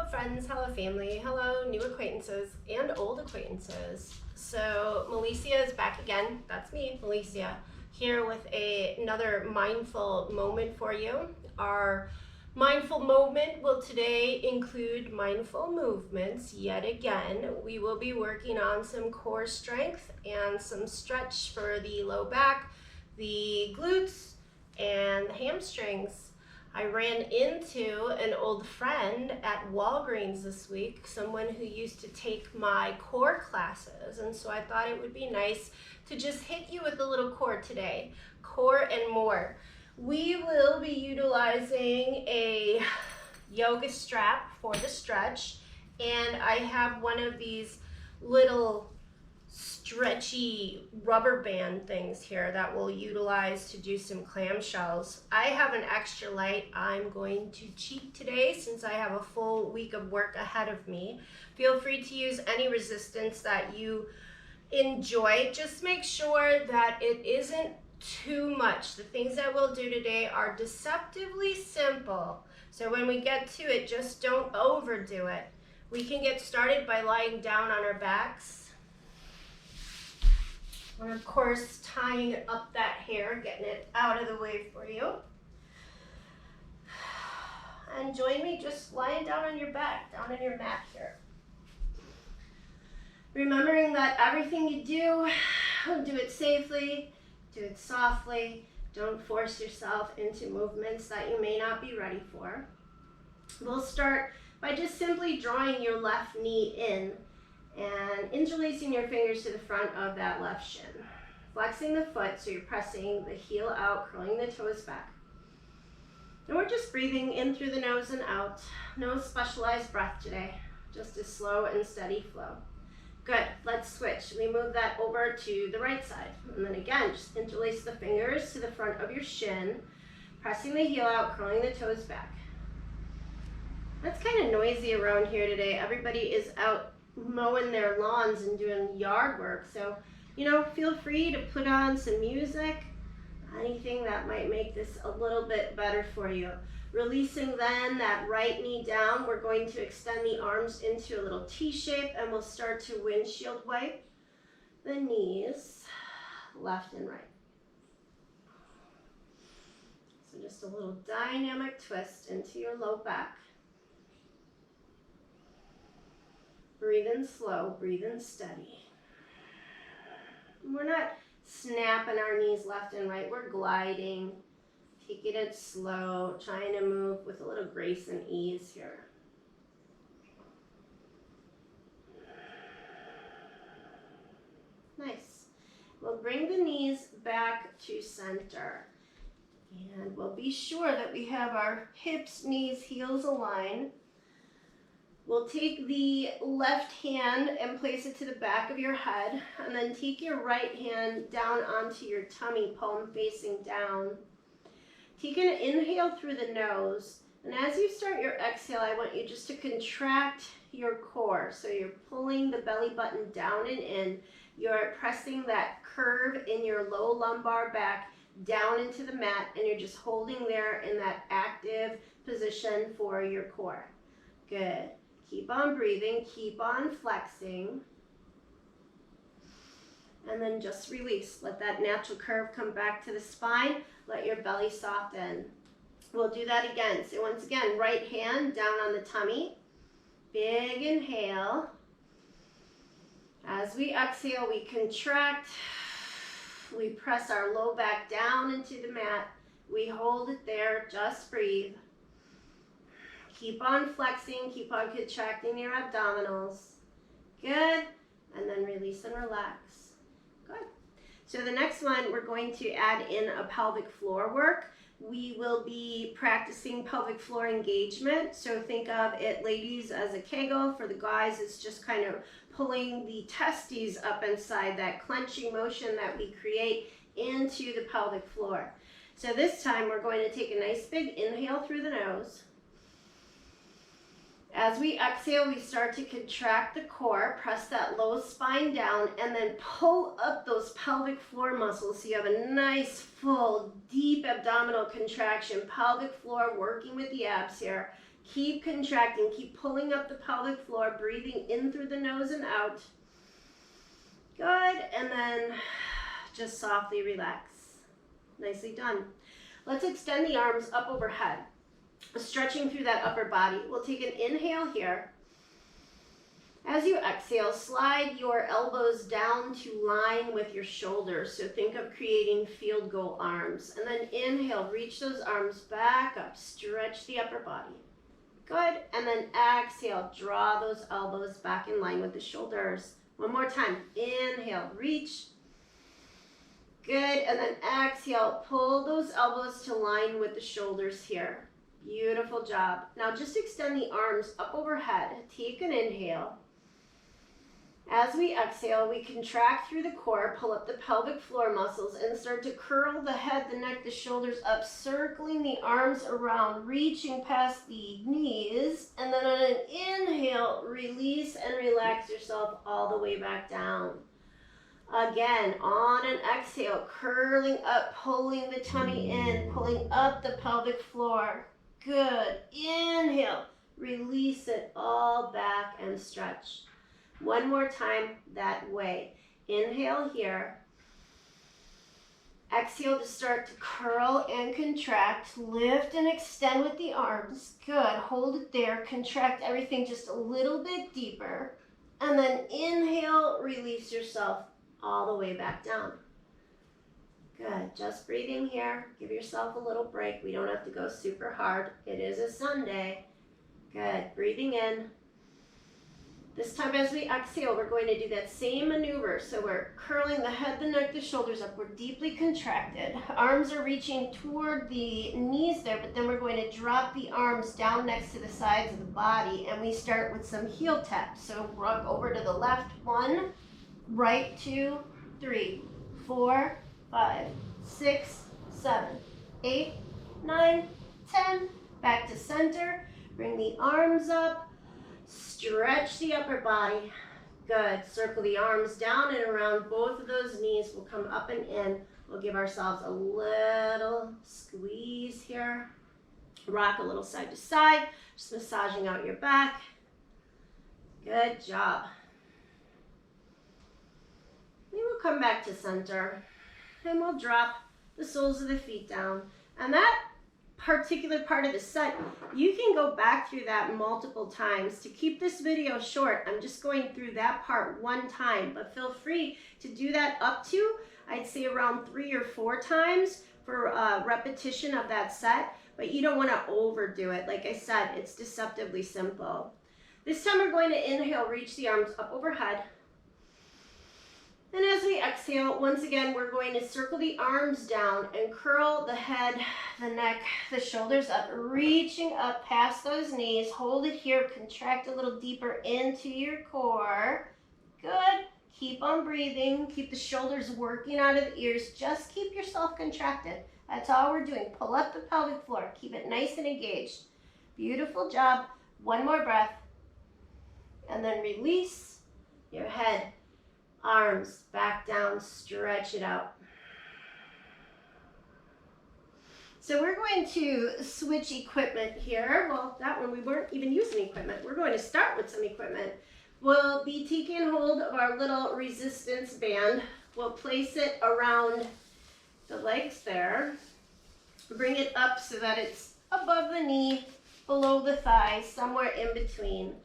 friends, hello family, hello new acquaintances and old acquaintances. So Malicia is back again, that's me, Malicia, here with another mindful moment for you. Our mindful moment will today include mindful movements yet again. We will be working on some core strength and some stretch for the low back, the glutes, and the hamstrings. I ran into an old friend at Walgreens this week, someone who used to take my core classes, and so I thought it would be nice to just hit you with a little core today, core and more. We will be utilizing a yoga strap for the stretch, and I have one of these little stretchy rubber band things here that we'll utilize to do some clamshells. I have an extra light. I'm going to cheat today since I have a full week of work ahead of me. Feel free to use any resistance that you enjoy. Just make sure that it isn't too much. The things that we'll do today are deceptively simple. So when we get to it, just don't overdo it. We can get started by lying down on our backs. And of course, tying up that hair, getting it out of the way for you. And join me just lying down on your back, down on your mat here. Remembering that everything you do it safely, do it softly. Don't force yourself into movements that you may not be ready for. We'll start by just simply drawing your left knee in and interlacing your fingers to the front of that left shin. Flexing the foot so you're pressing the heel out, curling the toes back. And we're just breathing in through the nose and out. No specialized breath today, just a slow and steady flow. Good, let's switch. We move that over to the right side. And then again, just interlace the fingers to the front of your shin, pressing the heel out, curling the toes back. It's kind of noisy around here today. Everybody is out mowing their lawns and doing yard work. So, feel free to put on some music, anything that might make this a little bit better for you. Releasing then that right knee down, we're going to extend the arms into a little T shape and we'll start to windshield wipe the knees, left and right. So just a little dynamic twist into your low back. Breathe in slow, breathe in steady. We're not snapping our knees left and right, we're gliding, taking it slow, trying to move with a little grace and ease here. Nice. We'll bring the knees back to center. And we'll be sure that we have our hips, knees, heels aligned. We'll take the left hand and place it to the back of your head, and then take your right hand down onto your tummy, palm facing down. Take an inhale through the nose, and as you start your exhale, I want you just to contract your core. So you're pulling the belly button down and in. You're pressing that curve in your low lumbar back down into the mat, and you're just holding there in that active position for your core. Good. Keep on breathing, keep on flexing, and then just release. Let that natural curve come back to the spine. Let your belly soften. We'll do that again. So once again, right hand down on the tummy. Big inhale. As we exhale, we contract. We press our low back down into the mat. We hold it there, just breathe. Keep on flexing, keep on contracting your abdominals. Good. And then release and relax. Good. So the next one, we're going to add in a pelvic floor work. We will be practicing pelvic floor engagement. So think of it, ladies, as a Kegel. For the guys, it's just kind of pulling the testes up inside, that clenching motion that we create into the pelvic floor. So this time, we're going to take a nice big inhale through the nose. As we exhale, we start to contract the core, press that low spine down, and then pull up those pelvic floor muscles so you have a nice, full, deep abdominal contraction. Pelvic floor working with the abs here. Keep contracting, keep pulling up the pelvic floor, breathing in through the nose and out. Good, and then just softly relax. Nicely done. Let's extend the arms up overhead, stretching through that upper body. We'll take an inhale here. As you exhale, slide your elbows down to line with your shoulders. So think of creating field goal arms. And then inhale, reach those arms back up, stretch the upper body. Good, and then exhale, draw those elbows back in line with the shoulders. One more time, inhale, reach. Good, and then exhale, pull those elbows to line with the shoulders here. Beautiful job. Now just extend the arms up overhead. Take an inhale. As we exhale, we contract through the core, pull up the pelvic floor muscles, and start to curl the head, the neck, the shoulders up, circling the arms around, reaching past the knees. And then on an inhale, release and relax yourself all the way back down. Again, on an exhale, curling up, pulling the tummy in, pulling up the pelvic floor. Good. Inhale, release it all back and stretch. One more time that way. Inhale here. Exhale to start to curl and contract. Lift and extend with the arms. Good. Hold it there. Contract everything just a little bit deeper. And then inhale, release yourself all the way back down. Good. Just breathing here. Give yourself a little break. We don't have to go super hard. It is a Sunday. Good. Breathing in. This time as we exhale, we're going to do that same maneuver. So we're curling the head, the neck, the shoulders up. We're deeply contracted. Arms are reaching toward the knees there, but then we're going to drop the arms down next to the sides of the body, and we start with some heel taps. So rock over to the left, 1, right, 2, 3, 4, 5, 6, 7, 8, 9, 10. Back to center. Bring the arms up. Stretch the upper body. Good. Circle the arms down and around both of those knees. We'll come up and in. We'll give ourselves a little squeeze here. Rock a little side to side. Just massaging out your back. Good job. Then we'll come back to center. And we'll drop the soles of the feet down. And that particular part of the set, you can go back through that multiple times. To keep this video short, I'm just going through that part one time, but feel free to do that up to, I'd say, around 3 or 4 times for repetition of that set, but you don't want to overdo it. Like I said, it's deceptively simple. This time we're going to inhale, reach the arms up overhead. And as we exhale, once again, we're going to circle the arms down and curl the head, the neck, the shoulders up, reaching up past those knees. Hold it here. Contract a little deeper into your core. Good. Keep on breathing. Keep the shoulders working out of the ears. Just keep yourself contracted. That's all we're doing. Pull up the pelvic floor. Keep it nice and engaged. Beautiful job. One more breath. And then release your head. Arms back down, stretch it out. So we're going to switch equipment here. Well, that one we weren't even using equipment. We're going to start with some equipment. We'll be taking hold of our little resistance band. We'll place it around the legs there. Bring it up so that it's above the knee, below the thigh, somewhere in between.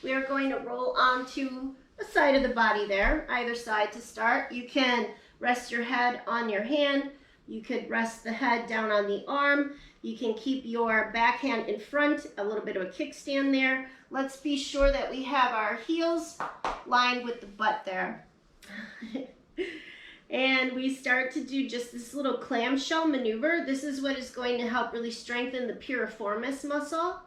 We are going to roll onto the side of the body there, either side to start. You can rest your head on your hand. You could rest the head down on the arm. You can keep your back hand in front, a little bit of a kickstand there. Let's be sure that we have our heels lined with the butt there. And we start to do just this little clamshell maneuver. This is what is going to help really strengthen the piriformis muscle.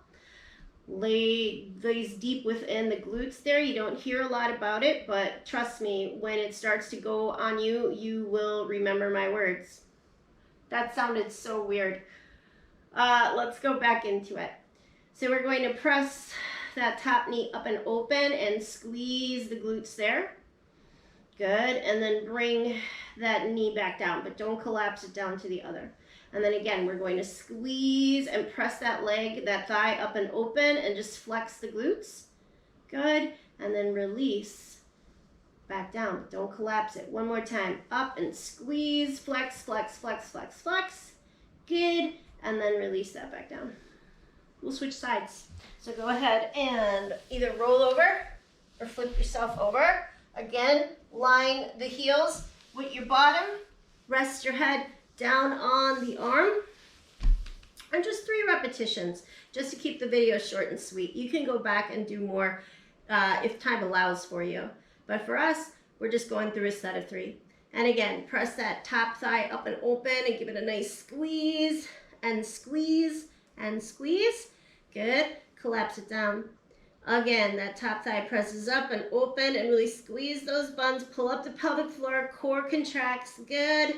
Lays deep within the glutes there. You don't hear a lot about it, but trust me, when it starts to go on you, you will remember my words. That sounded so weird. Let's go back into it. So we're going to press that top knee up and open and squeeze the glutes there. Good, and then bring that knee back down, but don't collapse it down to the other. And then again, we're going to squeeze and press that leg, that thigh up and open and just flex the glutes. Good. And then release. Back down, but don't collapse it. One more time. Up and squeeze, flex, flex, flex, flex, flex. Good. And then release that back down. We'll switch sides. So go ahead and either roll over or flip yourself over. Again, line the heels with your bottom. Rest your head down on the arm. And just 3 repetitions, just to keep the video short and sweet. You can go back and do more if time allows for you. But for us, we're just going through a set of 3. And again, press that top thigh up and open and give it a nice squeeze and squeeze and squeeze. Good. Collapse it down. Again, that top thigh presses up and open and really squeeze those buns. Pull up the pelvic floor, core contracts. Good.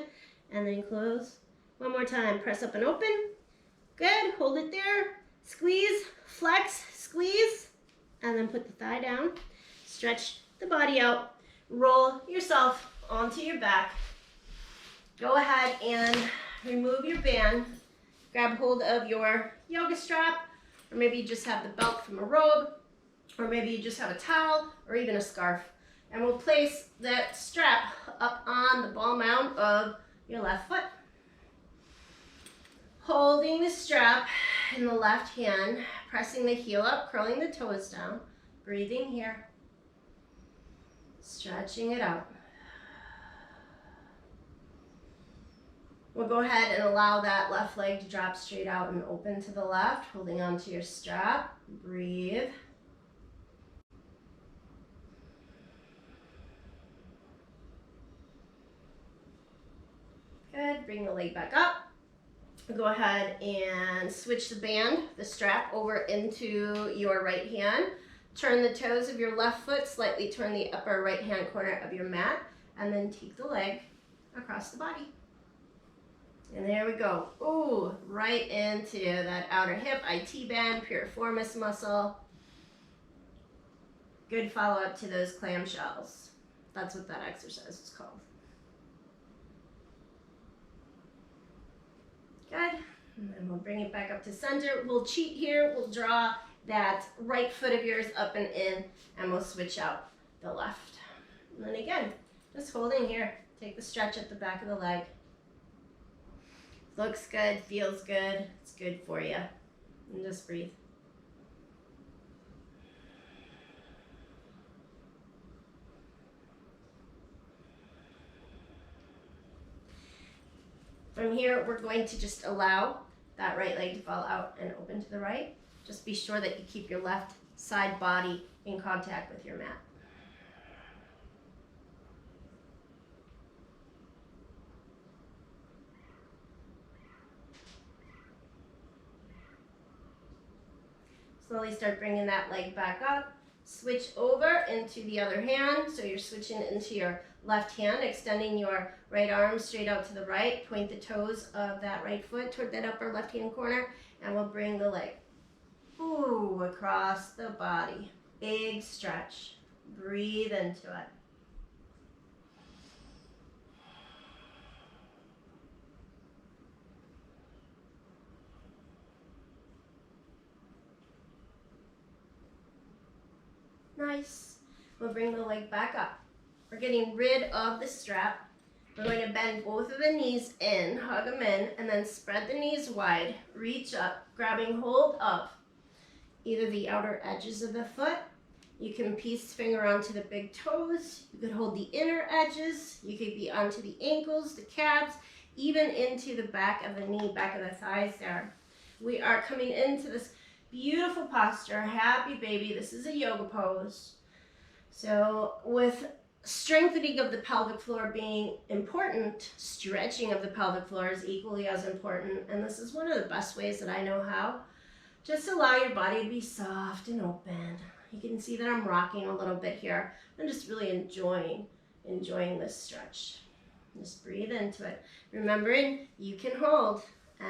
And then close. One more time. Press up and open. Good. Hold it there. Squeeze, flex, squeeze. And then put the thigh down. Stretch the body out. Roll yourself onto your back. Go ahead and remove your band. Grab hold of your yoga strap, or maybe you just have the belt from a robe, or maybe you just have a towel or even a scarf. And we'll place that strap up on the ball mount of your left foot. Holding the strap in the left hand, pressing the heel up, curling the toes down, breathing here, stretching it out. We'll go ahead and allow that left leg to drop straight out and open to the left, holding onto your strap. Breathe. Good. Bring the leg back up. Go ahead and switch the band, the strap, over into your right hand. Turn the toes of your left foot, slightly turn the upper right hand corner of your mat, and then take the leg across the body. And there we go. Ooh, right into that outer hip, IT band, piriformis muscle. Good follow up to those clamshells. That's what that exercise is called. Good. And then we'll bring it back up to center. We'll cheat here. We'll draw that right foot of yours up and in, and we'll switch out the left. And then again, just holding here. Take the stretch at the back of the leg. Looks good, feels good, it's good for you. And just breathe. From here, we're going to just allow that right leg to fall out and open to the right. Just be sure that you keep your left side body in contact with your mat. Slowly start bringing that leg back up. Switch over into the other hand. So you're switching into your left hand, extending your right arm straight out to the right. Point the toes of that right foot toward that upper left hand corner, and we'll bring the leg across the body. Big stretch. Breathe into it. Nice. We'll bring the leg back up. We're getting rid of the strap. We're going to bend both of the knees in, hug them in, and then spread the knees wide. Reach up, grabbing hold of either the outer edges of the foot. You can piece finger onto the big toes. You could hold the inner edges. You could be onto the ankles, the calves, even into the back of the knee, back of the thighs there. We are coming into this beautiful posture, happy baby. This is a yoga pose. So with strengthening of the pelvic floor being important, stretching of the pelvic floor is equally as important. And this is one of the best ways that I know how. Just allow your body to be soft and open. You can see that I'm rocking a little bit here. I'm just really enjoying this stretch. Just breathe into it. Remembering you can hold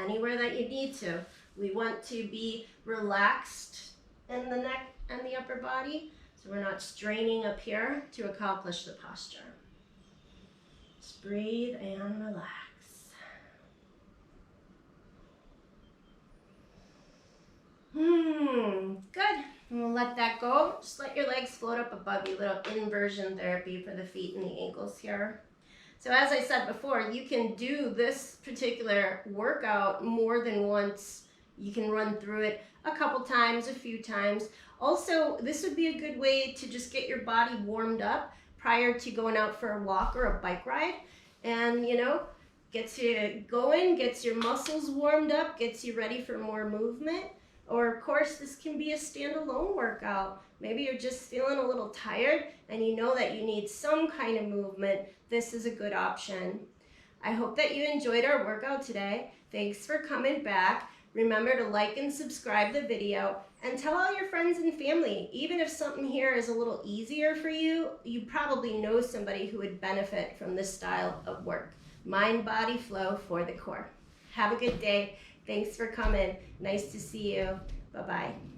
anywhere that you need to. We want to be relaxed in the neck and the upper body, so we're not straining up here to accomplish the posture. Just breathe and relax. Good. And we'll let that go. Just let your legs float up above you. Little inversion therapy for the feet and the ankles here. So as I said before, you can do this particular workout more than once. You can run through it a couple times, a few times. Also, this would be a good way to just get your body warmed up prior to going out for a walk or a bike ride. And, you know, gets you going, gets your muscles warmed up, gets you ready for more movement. Or, of course, this can be a standalone workout. Maybe you're just feeling a little tired and you know that you need some kind of movement. This is a good option. I hope that you enjoyed our workout today. Thanks for coming back. Remember to like and subscribe the video and tell all your friends and family. Even if something here is a little easier for you, you probably know somebody who would benefit from this style of work. Mind, body, flow for the core. Have a good day. Thanks for coming. Nice to see you. Bye-bye.